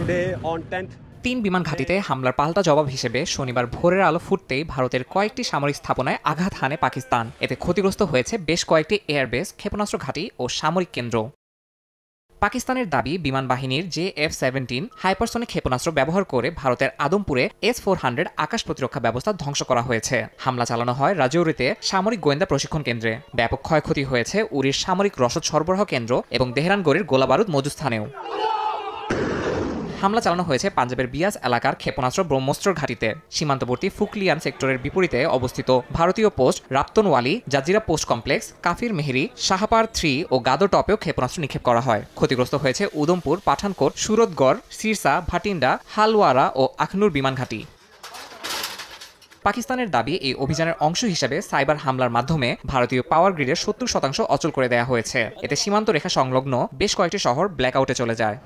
today on 10th ৩ বিমান ঘাঁটিতে হামলার পাল্টা জবাব হিসেবে শনিবার ভোরের আলো ফুটতেই ভারতের কয়েকটি সামরিক স্থাপনায় আঘাত হানে পাকিস্তান। এতে ক্ষতিগ্রস্ত হয়েছে বেশ কয়েকটি এয়ারবেস, ক্ষেপণাস্ত্র ঘাঁটি ও সামরিক কেন্দ্র। পাকিস্তানের দাবি, বিমান বাহিনীর JF-17 হাইপারসনিক ক্ষেপণাস্ত্র ব্যবহার করে ভারতের আদমপুরে S-400 আকাশ প্রতিরক্ষা ব্যবস্থা ধ্বংস করা হয়েছে। হামলা চালানো হয় রাজৌরিতে সামরিক গোয়েন্দা প্রশিক্ষণ কেন্দ্রে। ব্যাপক ক্ষয়ক্ষতি হয়েছে উরির সামরিক রসদ সরবরাহ কেন্দ্র এবং তেহরানগড়ির গোলাবারুদ মজুস্থানেও। হামলা চালানো হয়েছে পাঞ্জাবের বিয়াস এলাকার ক্ষেপণাস্ত্র ব্রহ্মস্ত্র ঘাঁটিতে। সীমান্তবর্তী ফুকলিয়ান সেক্টরের বিপরীতে অবস্থিত ভারতীয় পোস্ট রাপ্তনওয়ালি, জাজিরা পোস্ট কমপ্লেক্স, কাফির মেহেরি, শাহপার 3 ও গাদো টপেও ক্ষেপণাস্ত্র নিক্ষেপ করা হয়। ক্ষতিগ্রস্ত হয়েছে উদমপুর, পাঠানকোট, সুরতগড়, সিরসা, ভাটিন্ডা, হালওয়ারা ও আখনুর বিমান ঘাঁটি। পাকিস্তানের দাবি, এই অভিযানের অংশ হিসেবে সাইবার হামলার মাধ্যমে ভারতীয় পাওয়ার গ্রিডের 70% অচল করে দেওয়া হয়েছে। এতে সীমান্ত রেখা সংলগ্ন বেশ কয়েকটি শহর ব্ল্যাকআউটে চলে যায়।